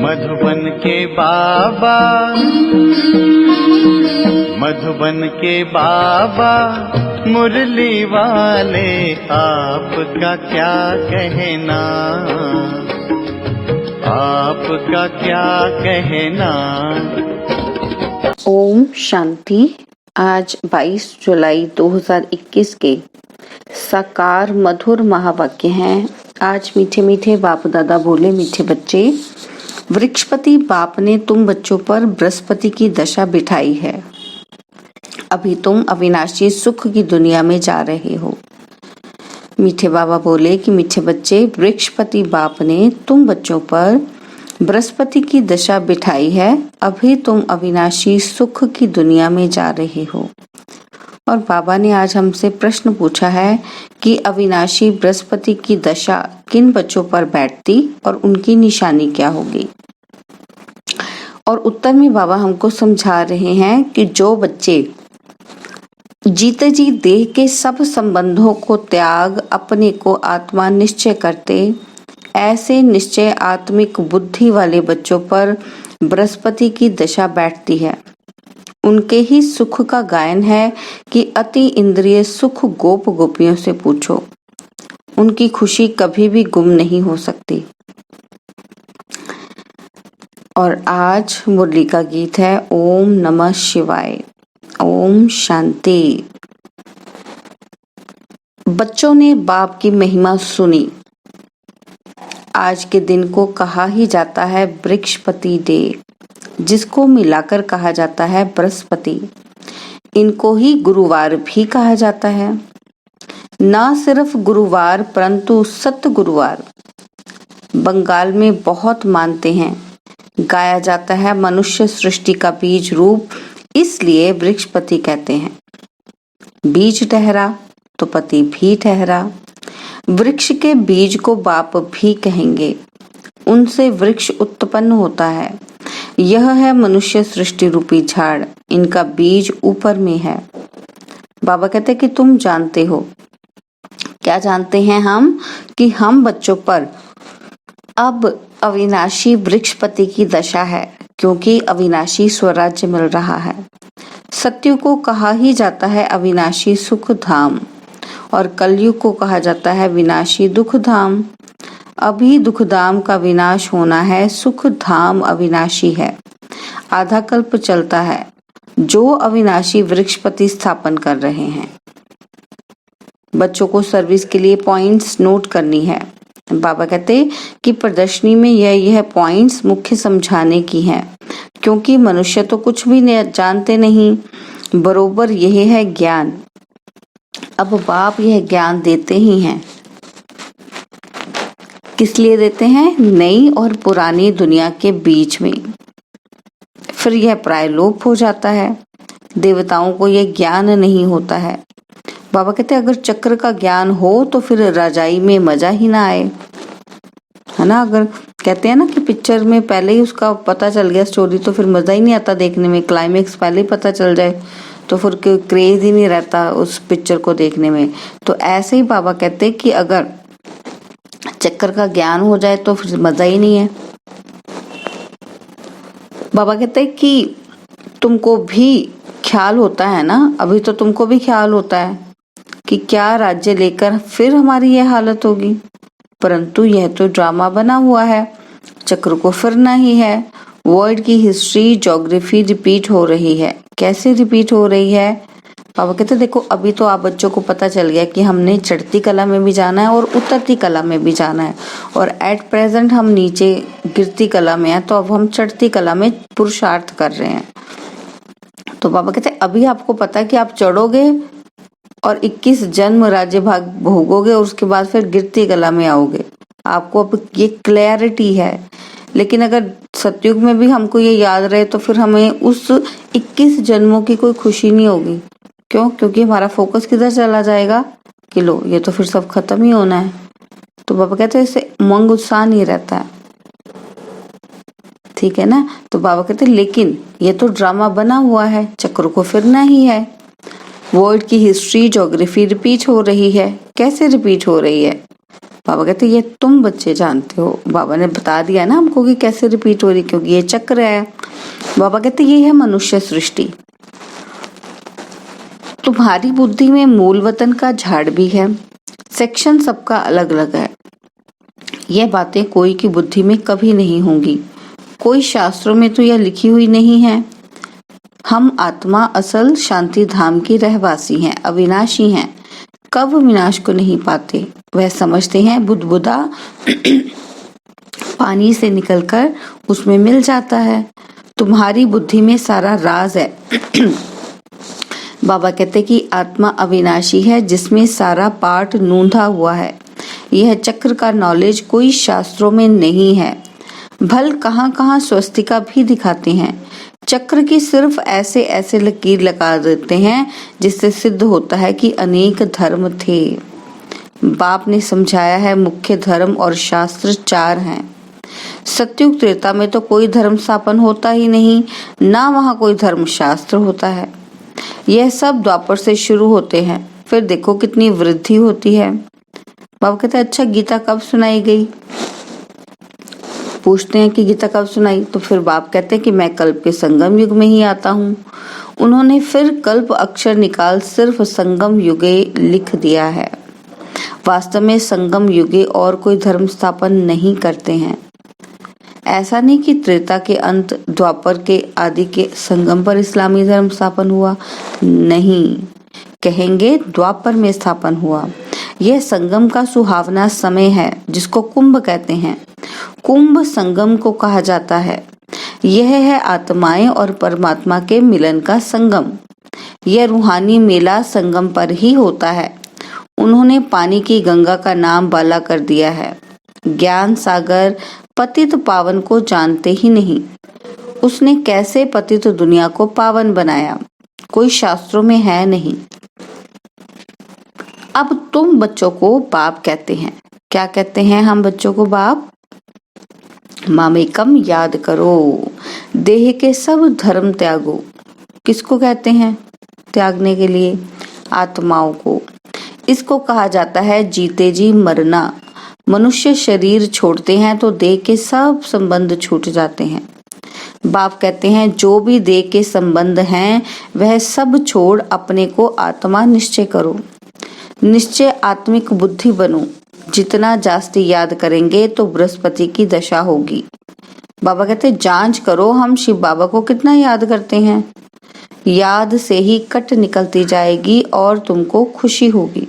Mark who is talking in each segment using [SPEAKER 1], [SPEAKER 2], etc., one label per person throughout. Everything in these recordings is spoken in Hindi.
[SPEAKER 1] मधुबन के बाबा, मधुबन के बाबा मुरली वाले, आपका क्या कहना, आपका क्या कहना।
[SPEAKER 2] ओम शांति। आज 22 जुलाई 2021 के साकार मधुर महावाक्य हैं। आज मीठे मीठे बाप दादा बोले, मीठे बच्चे, वृक्षपति बाप ने तुम बच्चों पर बृहस्पति की दशा बिठाई है। अभी तुम अविनाशी सुख की दुनिया में जा रहे हो। मीठे बाबा बोले कि मीठे बच्चे, वृक्षपति बाप ने तुम बच्चों पर बृहस्पति की दशा बिठाई है। अभी तुम अविनाशी सुख की दुनिया में जा रहे हो। और बाबा ने आज हमसे प्रश्न पूछा है कि अविनाशी बृहस्पति की दशा किन बच्चों पर बैठती और उनकी निशानी क्या होगी। और उत्तर में बाबा हमको समझा रहे हैं कि जो बच्चे जीते जी देह के सब संबंधों को त्याग अपने को आत्मा निश्चय करते, ऐसे निश्चय आत्मिक बुद्धि वाले बच्चों पर बृहस्पति की दशा बैठती है। उनके ही सुख का गायन है कि अति इंद्रिय सुख गोप गोपियों से पूछो, उनकी खुशी कभी भी गुम नहीं हो सकती। और आज मुरली का गीत है ओम नमः शिवाय। ओम शांति। बच्चों ने बाप की महिमा सुनी। आज के दिन को कहा ही जाता है वृक्षपति डे, जिसको मिलाकर कहा जाता है बृहस्पति। इनको ही गुरुवार भी कहा जाता है। न सिर्फ गुरुवार परंतु सत गुरुवार बंगाल में बहुत मानते हैं। गाया जाता है मनुष्य सृष्टि का बीज रूप, इसलिए वृक्षपति कहते हैं। बीज ठहरा तो पति भी ठहरा। वृक्ष के बीज को बाप भी कहेंगे। उनसे वृक्ष उत्पन्न होता है। यह है मनुष्य सृष्टि रूपी झाड़, इनका बीज ऊपर में है। बाबा कहते कि तुम जानते हो। क्या जानते हैं हम? कि हम बच्चों पर अब अविनाशी वृक्षपति की दशा है, क्योंकि अविनाशी स्वराज्य मिल रहा है। सत्य को कहा ही जाता है अविनाशी सुख धाम, और कलयुग को कहा जाता है विनाशी दुख धाम। अभी दुख धाम का विनाश होना है, सुख धाम अविनाशी है। आधा कल्प चलता है, जो अविनाशी वृक्षपति स्थापन कर रहे हैं। बच्चों को सर्विस के लिए पॉइंट्स नोट करनी है। बाबा कहते कि प्रदर्शनी में यह पॉइंट्स मुख्य समझाने की है, क्योंकि मनुष्य तो कुछ भी जानते नहीं, बरोबर यही है ज्ञान। अब बाप यह ज्ञान देते ही हैं। किस लिए देते हैं? नई और पुरानी दुनिया के बीच में। फिर यह प्रायलोप हो जाता है। देवताओं को यह ज्ञान नहीं होता है। बाबा कहते अगर चक्र का ज्ञान हो तो फिर रजाई में मजा ही ना आए, है ना। अगर कहते हैं ना कि पिक्चर में पहले ही उसका पता चल गया स्टोरी, तो फिर मजा ही नहीं आता देखने में। क्लाइमेक्स पहले ही पता चल जाए तो फिर क्रेज ही नहीं रहता उस पिक्चर को देखने में। तो ऐसे ही बाबा कहते हैं कि अगर चक्कर का ज्ञान हो जाए तो फिर मजा ही नहीं है। बाबा कहते हैं कि तुमको भी ख्याल होता है ना, अभी तो तुमको भी ख्याल होता है कि क्या राज्य लेकर फिर हमारी यह हालत होगी। परंतु यह तो ड्रामा बना हुआ है, चक्र को फिरना ही है। वर्ल्ड की हिस्ट्री ज्योग्राफी रिपीट हो रही है। कैसे रिपीट हो रही है? बाबा कहते देखो, अभी तो आप बच्चों को पता चल गया कि हमने चढ़ती कला में भी जाना है और उतरती कला में भी जाना है, और एट प्रेजेंट हम नीचे गिरती कला में है, तो अब हम चढ़ती कला में पुरुषार्थ कर रहे हैं। तो बाबा कहते अभी आपको पता है कि आप चढ़ोगे और 21 जन्म राज्य भाग भोगोगे और उसके बाद फिर गिरती कला में आओगे। आपको अब ये क्लैरिटी है। लेकिन अगर सतयुग में भी हमको ये याद रहे तो फिर हमें उस 21 जन्मों की कोई खुशी नहीं होगी। क्यों? क्योंकि हमारा फोकस किधर चला जाएगा कि लो ये तो फिर सब खत्म ही होना है। तो बाबा कहते हैं इससे उमंग उत्साह नहीं रहता है। ठीक है ना। तो बाबा कहते लेकिन ये तो ड्रामा बना हुआ है, चक्र को फिरना ही है। वर्ल्ड की हिस्ट्री ज्योग्राफी रिपीट हो रही है। कैसे रिपीट हो रही है? बाबा कहते ये तुम बच्चे जानते हो, बाबा ने बता दिया ना हमको कि कैसे रिपीट हो रही, क्योंकि ये चक्र है। बाबा कहते ये है मनुष्य सृष्टि। तुम्हारी बुद्धि में मूल वतन का झाड़ भी है, सेक्शन सबका अलग अलग है। यह बातें कोई की बुद्धि में कभी नहीं होंगी, कोई शास्त्रों में तो यह लिखी हुई नहीं है। हम आत्मा असल शांति धाम की रहवासी हैं, अविनाशी हैं, कब विनाश को नहीं पाते। वह समझते हैं बुदबुदा पानी से निकलकर उसमें मिल जाता है। तुम्हारी बुद्धि में सारा राज है। बाबा कहते कि आत्मा अविनाशी है, जिसमें सारा पाठ नूंधा हुआ है। यह चक्र का नॉलेज कोई शास्त्रों में नहीं है। भल कहाँ कहाँ स्वस्तिका भी दिखाते हैं, चक्र की सिर्फ ऐसे ऐसे लकीर लगा देते हैं जिससे सिद्ध होता है कि अनेक धर्म थे। बाप ने समझाया है मुख्य धर्म और शास्त्र 4 हैं। सतयुग त्रेता में तो कोई धर्म स्थापन होता ही नहीं, ना वहाँ कोई धर्म शास्त्र होता है। यह सब द्वापर से शुरू होते हैं, फिर देखो कितनी वृद्धि होती है। बाबा कहते हैं अच्छा गीता कब सुनाई गई? पूछते हैं कि गीता कब सुनाई, तो फिर बाप कहते हैं कि मैं कल्प के संगम युग में ही आता हूँ। उन्होंने फिर कल्प अक्षर निकाल सिर्फ संगम युगे लिख दिया है। वास्तव में संगम युगे और कोई धर्म स्थापन नहीं करते हैं। ऐसा नहीं कि त्रेता के अंत द्वापर के आदि के संगम पर इस्लामी धर्म स्थापन हुआ, नहीं, कहेंगे द्वापर में स्थापन हुआ। यह संगम का सुहावना समय है जिसको कुंभ कहते हैं। कुंभ संगम को कहा जाता है। यह है आत्माएं और परमात्मा के मिलन का संगम। यह रूहानी मेला संगम पर ही होता है। उन्होंने पानी की गंगा का नाम बाला कर दिया है। ज्ञान सागर पतित पावन को जानते ही नहीं। उसने कैसे पतित दुनिया को पावन बनाया, कोई शास्त्रों में है नहीं। अब तुम बच्चों को बाप कहते हैं। क्या कहते हैं हम बच्चों को? बाप। मामेकम याद करो, देह के सब धर्म त्यागो। किसको कहते हैं त्यागने के लिए? आत्माओं को। इसको कहा जाता है जीते जी मरना। मनुष्य शरीर छोड़ते हैं तो देह के सब संबंध छूट जाते हैं। बाप कहते हैं जो भी देह के संबंध हैं वह सब छोड़ अपने को आत्मा निश्चय करो। निश्चय आत्मिक बुद्धि बनो। जितना जास्ती याद करेंगे तो बृहस्पति की दशा होगी। बाबा कहते जांच करो हम शिव बाबा को कितना याद करते हैं। याद से ही कट निकलती जाएगी और तुमको खुशी होगी।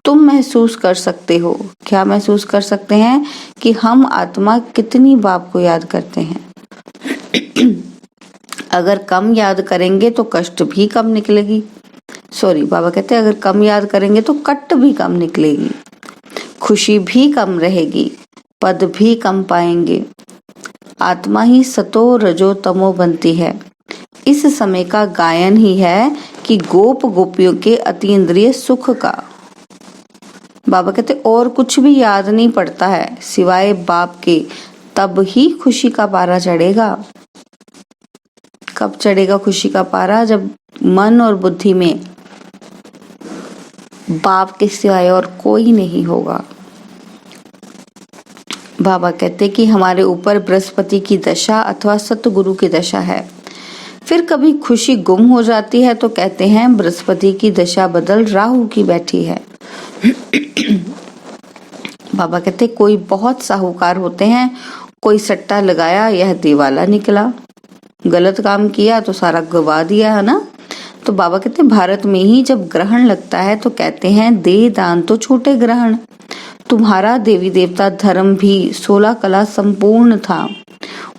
[SPEAKER 2] तुम महसूस कर सकते हो। क्या महसूस कर सकते हैं? कि हम आत्मा कितनी बाप को याद करते हैं। अगर कम याद करेंगे तो कष्ट भी कम निकलेगी। बाबा कहते हैं अगर कम याद करेंगे तो कट भी कम निकलेगी, खुशी भी कम रहेगी, पद भी कम पाएंगे। आत्मा ही सतो रजो तमो बनती है। इस समय का गायन ही है कि गोप गोपियों के अतीन्द्रिय सुख का। बाबा कहते और कुछ भी याद नहीं पड़ता है सिवाय बाप के, तब ही खुशी का पारा चढ़ेगा। कब चढ़ेगा खुशी का पारा? जब मन और बुद्धि में बाप के सिवाय और कोई नहीं होगा। बाबा कहते कि हमारे ऊपर बृहस्पति की दशा अथवा सतगुरु की दशा है। फिर कभी खुशी गुम हो जाती है तो कहते हैं बृहस्पति की दशा बदल राहु की बैठी है। बाबा कहते कोई बहुत साहूकार होते हैं, कोई सट्टा लगाया यह दिवाला निकला, गलत काम किया तो सारा गवा दिया, है ना। तो बाबा कहते भारत में ही जब ग्रहण लगता है तो कहते हैं दे दान तो छोटे ग्रहण। तुम्हारा देवी देवता धर्म भी 16 कला संपूर्ण था,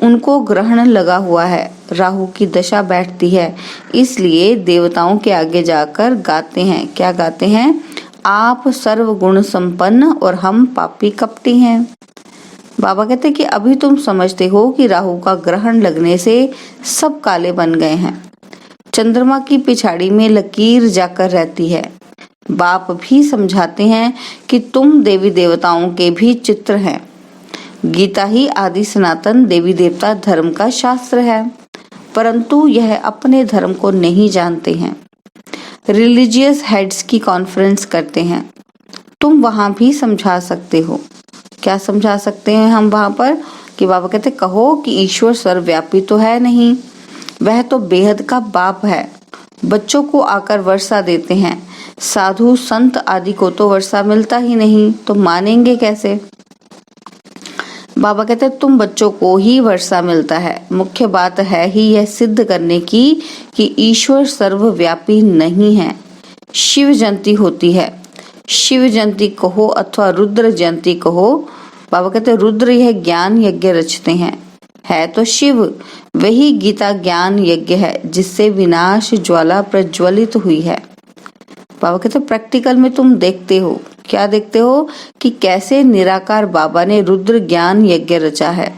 [SPEAKER 2] उनको ग्रहण लगा हुआ है, राहु की दशा बैठती है, इसलिए देवताओं के आगे जाकर गाते हैं। क्या गाते हैं? आप सर्व गुण संपन्न और हम पापी कपटी हैं। बाबा कहते कि अभी तुम समझते हो कि राहु का ग्रहण लगने से सब काले बन गए हैं। चंद्रमा की पिछाड़ी में लकीर जाकर रहती है। बाप भी समझाते हैं कि तुम देवी देवताओं के भी चित्र हैं। गीता ही आदि सनातन देवी देवता धर्म का शास्त्र है, परंतु यह अपने धर्म को नहीं जानते हैं। रिलीजियस हेड्स की कॉन्फ्रेंस करते हैं, तुम वहां भी समझा सकते हो। क्या समझा सकते हैं हम वहां पर? कि बाबा कहते कहो कि ईश्वर सर्वव्यापी तो है नहीं, वह तो बेहद का बाप है। बच्चों को आकर वर्षा देते हैं, साधु संत आदि को तो वर्षा मिलता ही नहीं, तो मानेंगे कैसे? बाबा कहते तुम बच्चों को ही वर्षा मिलता है। मुख्य बात है ही यह सिद्ध करने की कि ईश्वर सर्वव्यापी नहीं है। शिव जयंती होती है, शिव जयंती कहो अथवा रुद्र जयंती कहो। बाबा कहते रुद्र यह ज्ञान यज्ञ रचते हैं, है तो शिव वही गीता ज्ञान यज्ञ है जिससे विनाश ज्वाला प्रज्वलित हुई है। बाबा कहते प्रैक्टिकल में तुम देखते हो, क्या देखते हो? कि कैसे निराकार बाबा ने रुद्र ज्ञान यज्ञ रचा है।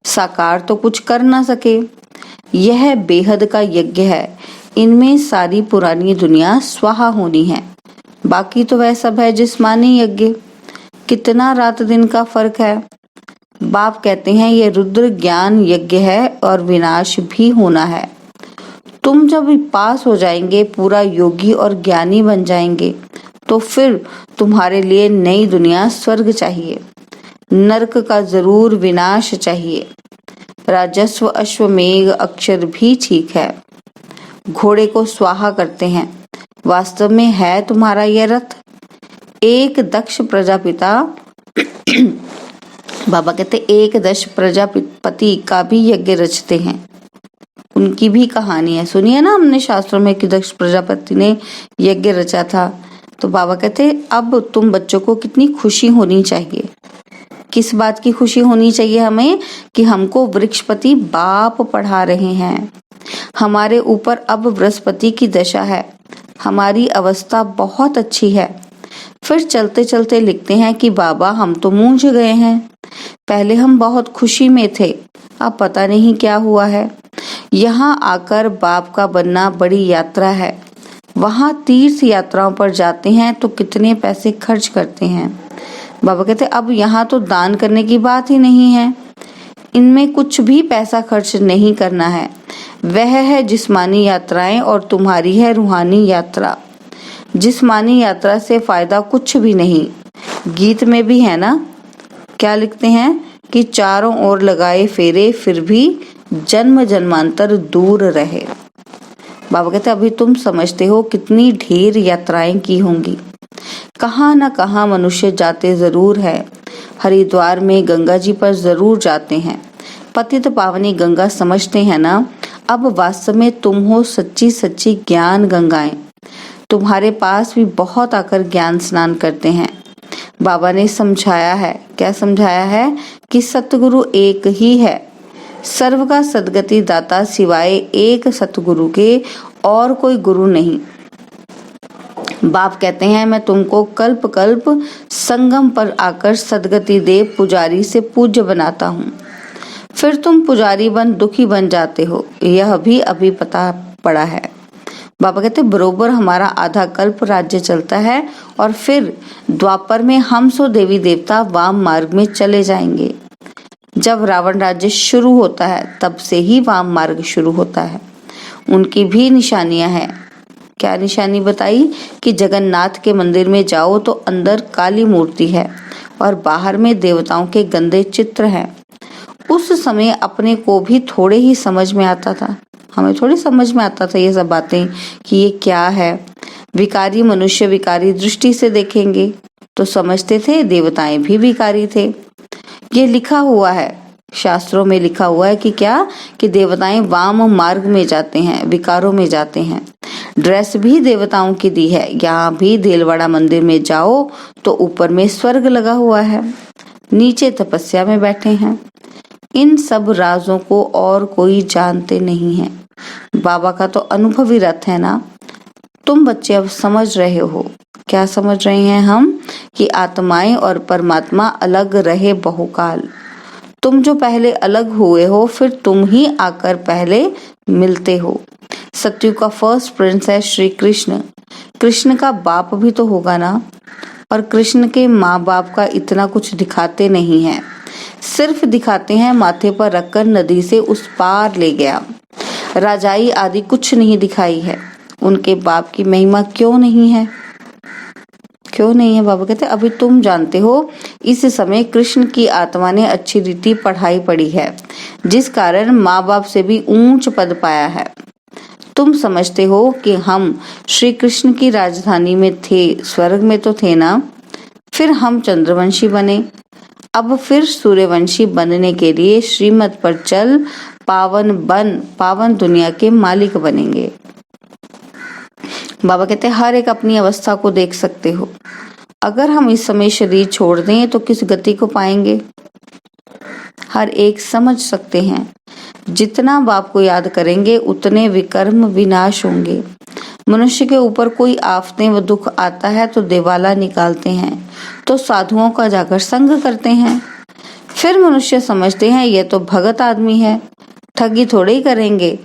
[SPEAKER 2] साकार तो कुछ कर ना सके, यह बेहद का यज्ञ है। इनमें सारी पुरानी दुनिया स्वाहा होनी है, बाकी तो वह सब है जिस्मानी यज्ञ। कितना रात दिन का फर्क है। बाप कहते हैं ये रुद्र ज्ञान यज्ञ है और विनाश भी होना है। तुम जब पास हो जाएंगे, पूरा योगी और ज्ञानी बन जाएंगे, तो फिर तुम्हारे लिए नई दुनिया स्वर्ग चाहिए, नरक का जरूर विनाश चाहिए। राजस्व अश्वमेघ अक्षर भी ठीक है, घोड़े को स्वाहा करते हैं। वास्तव में है तुम्हारा यह रथ। एक दक्ष प्रजापिता बाबा कहते एक दक्ष प्रजापति का भी यज्ञ रचते हैं, उनकी भी कहानी है। सुनिए ना हमने शास्त्रों में कि दक्ष प्रजापति ने यज्ञ रचा था। तो बाबा कहते अब तुम बच्चों को कितनी खुशी होनी चाहिए। किस बात की खुशी होनी चाहिए हमें? कि हमको वृक्षपति बाप पढ़ा रहे हैं। हमारे ऊपर अब बृहस्पति की दशा है, हमारी अवस्था बहुत अच्छी है। फिर चलते चलते लिखते हैं कि बाबा हम तो मूंझ गए हैं, पहले हम बहुत खुशी में थे, अब पता नहीं क्या हुआ है। यहाँ आकर बाप का बनना बड़ी यात्रा है। वहाँ तीर्थ यात्राओं पर जाते हैं तो कितने पैसे खर्च करते हैं। बाबा कहते अब यहाँ तो दान करने की बात ही नहीं है, इनमें कुछ भी पैसा खर्च नहीं करना है। वह है जिस्मानी यात्राएं और तुम्हारी है रूहानी यात्रा। जिस्मानी यात्रा से फायदा कुछ भी नहीं। गीत में भी है ना, क्या लिखते हैं कि चारों ओर लगाए फेरे फिर भी जन्म जन्मांतर दूर रहे। बाबा कहते अभी तुम समझते हो कितनी ढेर यात्राएं की होंगी। कहाँ न कहाँ मनुष्य जाते जरूर है। हरिद्वार में गंगा जी पर जरूर जाते हैं। पतित पावनी गंगा समझते हैं ना। अब वास्तव में तुम हो सच्ची सच्ची ज्ञान गंगाएं। तुम्हारे पास भी बहुत आकर ज्ञान स्नान करते हैं। बाबा ने समझाया है, क्या समझाया है? कि सतगुरु एक ही है, सर्व का सदगति दाता सिवाय एक सतगुरु के और कोई गुरु नहीं। बाप कहते हैं मैं तुमको कल्प कल्प संगम पर आकर सदगति दे पुजारी से पूज्य बनाता हूँ। फिर तुम पुजारी बन दुखी बन जाते हो, यह भी अभी पता पड़ा है। बाबा कहते बरोबर हमारा आधा कल्प राज्य चलता है और फिर द्वापर में हम सो देवी देवता वाम मार्ग में चले जाएंगे। जब रावण राज्य शुरू होता है तब से ही वाम मार्ग शुरू होता है। उनकी भी निशानियां हैं। क्या निशानी बताई? कि जगन्नाथ के मंदिर में जाओ तो अंदर काली मूर्ति है और बाहर में देवताओं के गंदे चित्र हैं। उस समय अपने को भी थोड़े ही समझ में आता था, हमें थोड़ी समझ में आता था ये सब बातें कि ये क्या है। विकारी मनुष्य विकारी दृष्टि से देखेंगे तो समझते थे देवताएं भी विकारी थे। ये लिखा हुआ है, शास्त्रों में लिखा हुआ है कि क्या? कि देवताएं वाम मार्ग में जाते हैं, विकारों में जाते हैं। ड्रेस भी देवताओं की दी है। यहाँ भी देलवाड़ा मंदिर में जाओ तो ऊपर में स्वर्ग लगा हुआ है, नीचे तपस्या में बैठे हैं। इन सब राजों को और कोई जानते नहीं है। बाबा का तो अनुभवी रथ है ना। तुम बच्चे अब समझ रहे हो। क्या समझ रहे हैं हम? कि आत्माएं और परमात्मा अलग रहे बहुकाल। तुम जो पहले अलग हुए हो फिर तुम ही आकर पहले मिलते हो। सतयुग का फर्स्ट प्रिंस है श्री कृष्ण। कृष्ण का बाप भी तो होगा ना। और कृष्ण के माँ बाप का इतना कुछ दिखाते नहीं है, सिर्फ दिखाते हैं माथे पर रखकर नदी से उस पार ले गया। राजाई आदि कुछ नहीं दिखाई है। उनके बाप की महिमा क्यों नहीं है? क्यों नहीं है? बाबा कहते अभी तुम जानते हो, इस समय कृष्ण की आत्मा ने अच्छी रीति पढ़ाई पढ़ी है, जिस कारण माँ बाप से भी ऊंच पद पाया है। तुम समझते हो कि हम श्री कृष्ण की राजधानी में थे, स्वर्ग में तो थे ना, फिर हम चंद्रवंशी बने, अब फिर सूर्यवंशी बनने के लिए श्रीमत पर चल पावन दुनिया के मालिक बनेंगे। बाबा कहते हर एक अपनी अवस्था को देख सकते हो। अगर हम इस समय शरीर छोड़ दें तो किस गति को पाएंगे? हर एक समझ सकते हैं, जितना बाप को याद करेंगे उतने विकर्म विनाश होंगे। मनुष्य के ऊपर कोई आफतें व दुख आता है तो दिवाला निकालते हैं, तो साधुओं का जाकर संग करते हैं। फिर मनुष्य समझते हैं यह तो भगत आदमी है, ठगी थोड़े ही करेंगे।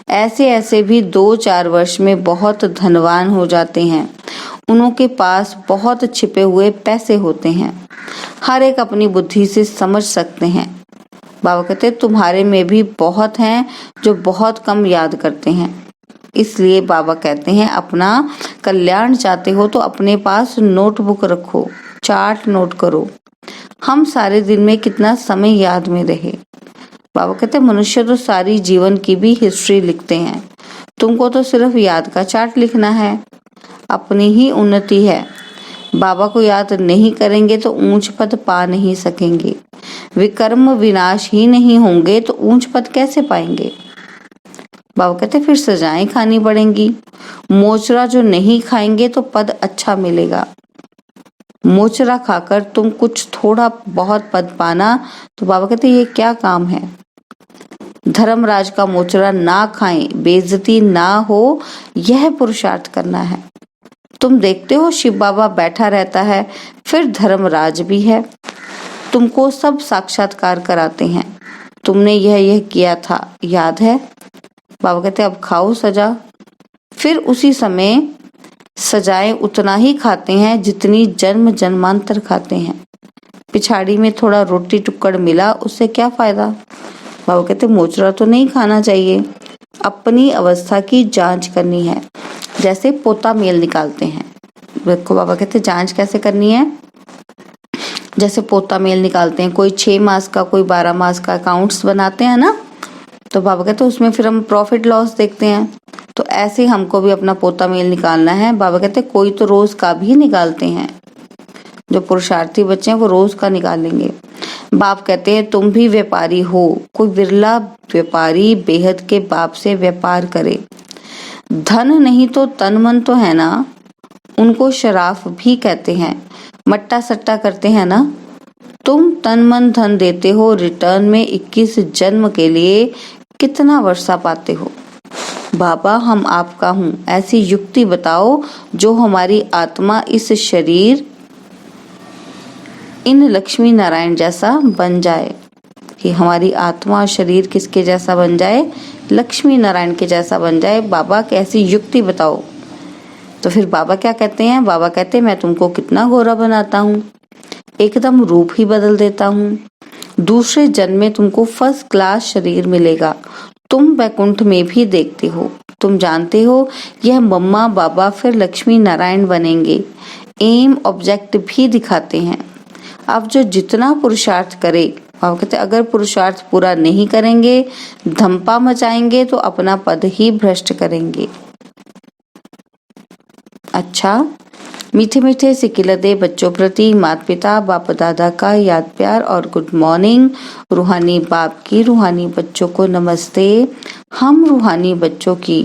[SPEAKER 2] ऐसे ऐसे भी 2-4 वर्ष में बहुत धनवान हो जाते हैं। उनके पास बहुत छिपे हुए पैसे होते हैं। हर एक अपनी बुद्धि से समझ सकते हैं। बाबा कहते तुम्हारे में भी बहुत हैं जो बहुत कम याद करते हैं। इसलिए बाबा कहते हैं अपना कल्याण चाहते हो तो अपने पास नोटबुक रखो, चार्ट नोट करो, हम सारे दिन में कितना समय याद में रहे। बाबा कहते मनुष्य तो सारी जीवन की भी हिस्ट्री लिखते हैं, तुमको तो सिर्फ याद का चार्ट लिखना है। अपनी ही उन्नति है। बाबा को याद नहीं करेंगे तो ऊंच पद पा नहीं सकेंगे। विकर्म विनाश ही नहीं होंगे तो ऊंच पद कैसे पाएंगे? बाबा कहते फिर सजाएं खानी पड़ेंगी। मोचरा जो नहीं खाएंगे तो पद अच्छा मिलेगा। मोचरा खाकर तुम कुछ थोड़ा बहुत पद पाना, तो बाबा कहते ये क्या काम है? धर्मराज का मोचरा ना खाएं, बेइज्जती ना हो, यह पुरुषार्थ करना है। तुम देखते हो शिव बाबा बैठा रहता है, फिर धर्मराज भी है, तुमको सब साक्षात्कार कराते हैं। तुमने यह किया था, याद है? बाबा कहते अब खाओ सजा। फिर उसी समय सजाएं उतना ही खाते हैं जितनी जन्म जन्मांतर खाते हैं। पिछाड़ी में थोड़ा रोटी टुक्कड़ मिला, उससे क्या फायदा? बाबा कहते मोचरा तो नहीं खाना चाहिए। अपनी अवस्था की जांच करनी है, जैसे पोता मेल निकालते हैं। देखो बाबा कहते जांच कैसे करनी है? जैसे पोता मेल निकालते हैं, कोई 6 मास का, कोई 12 मास का अकाउंट्स बनाते हैं ना, तो बाबा कहते उसमें फिर हम प्रॉफिट लॉस देखते हैं। तो ऐसे हमको भी अपना पोता मेल निकालना है। बाबा कहते कोई तो रोज का भी निकालते हैं, जो पुरुषार्थी बच्चे हैं वो रोज का निकालेंगे। बाप कहते हैं तुम भी व्यापारी हो। कोई विरला व्यापारी बेहद के बाप से व्यापार करे। धन नहीं तो तन मन तो है ना, उनको शराफ भी कहते हैं। मट्टा सट्टा करते हैं ना। तुम तन मन धन देते हो, रिटर्न में 21 जन्म के लिए कितना वर्षा पाते हो? बाबा हम आपका हूँ, ऐसी युक्ति बताओ जो हमारी आत्मा इस शरीर इन लक्ष्मी नारायण जैसा बन जाए। कि हमारी आत्मा और शरीर किसके जैसा बन जाए? लक्ष्मी नारायण के जैसा बन जाए। बाबा कैसी युक्ति बताओ। तो फिर बाबा क्या कहते हैं? बाबा कहते हैं मैं तुमको कितना गोरा बनाता हूँ, एकदम रूप ही बदल देता हूँ। दूसरे जन्म में तुमको फर्स्ट क्लास शरीर मिलेगा। तुम वैकुंठ में भी देखते हो, तुम जानते हो यह मम्मा बाबा फिर लक्ष्मी नारायण बनेंगे। एम ऑब्जेक्ट भी दिखाते हैं। अब जो जितना पुरुषार्थ करे, बाबा कहते अगर पुरुषार्थ पूरा नहीं करेंगे, धंपा मचाएंगे तो अपना पद ही भ्रष्ट करेंगे। अच्छा, मीठे मीठे सिकिलदे बच्चों प्रति माता पिता बाप दादा का याद प्यार और गुड मॉर्निंग। रूहानी बाप की रूहानी बच्चों को नमस्ते। हम रूहानी बच्चों की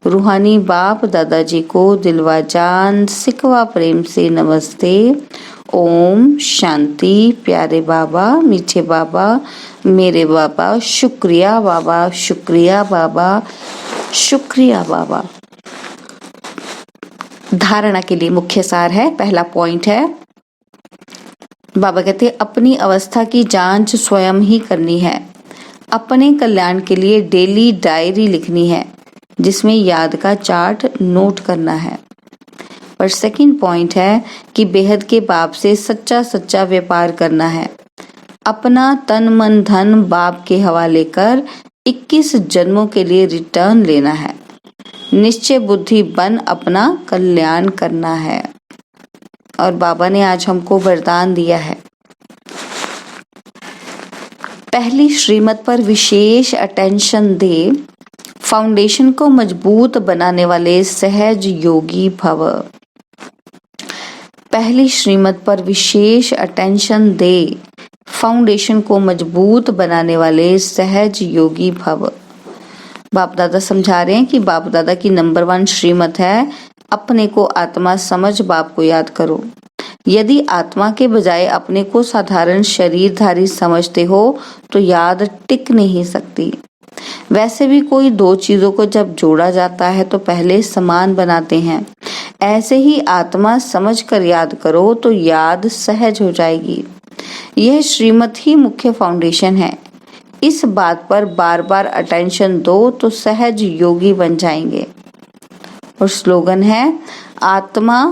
[SPEAKER 2] रूहानी बाप दादाजी को दिलवा जान सिकवा प्रेम से नमस्ते। ओम शांति। प्यारे बाबा, मीठे बाबा, मेरे बाबा, शुक्रिया बाबा, शुक्रिया बाबा, शुक्रिया बाबा। धारणा के लिए मुख्य सार है। पहला पॉइंट है, बाबा कहते हैं अपनी अवस्था की जांच स्वयं ही करनी है। अपने कल्याण के लिए डेली डायरी लिखनी है, जिसमें याद का चार्ट नोट करना है। और सेकंड पॉइंट है कि बेहद के बाप से सच्चा सच्चा व्यापार करना है। अपना तन मन धन बाप के हवाले कर 21 जन्मों के लिए रिटर्न लेना है। निश्चय बुद्धि बन अपना कल्याण करना है। और बाबा ने आज हमको वरदान दिया है। पहली श्रीमत पर विशेष अटेंशन दे, फाउंडेशन को मजबूत बनाने वाले सहज योगी भव। पहली श्रीमत पर विशेष अटेंशन दे, फाउंडेशन को मजबूत बनाने वाले सहज योगी भव। बाप दादा समझा रहे हैं कि बाप दादा की नंबर 1 श्रीमत है, अपने को आत्मा समझ बाप को याद करो। यदि आत्मा के बजाय अपने को साधारण शरीरधारी समझते हो तो याद टिक नहीं सकती। वैसे भी कोई 2 चीजों को जब जोड़ा जाता है तो पहले समान बनाते हैं। ऐसे ही आत्मा समझकर याद करो तो याद सहज हो जाएगी। यह श्रीमत ही मुख्य फाउंडेशन है। इस बात पर बार बार अटेंशन दो तो सहज योगी बन जाएंगे। और स्लोगन है, आत्मा,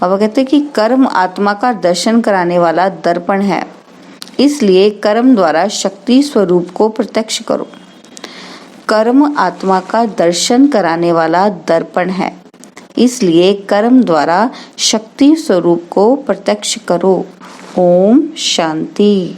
[SPEAKER 2] बाबा कहते हैं कि कर्म आत्मा का दर्शन कराने वाला दर्पण है, इसलिए कर्म द्वारा शक्ति स्वरूप को प्रत्यक्ष करो। कर्म आत्मा का दर्शन कराने वाला दर्पण है, इसलिए कर्म द्वारा शक्ति स्वरूप को प्रत्यक्ष करो। ओम शांति।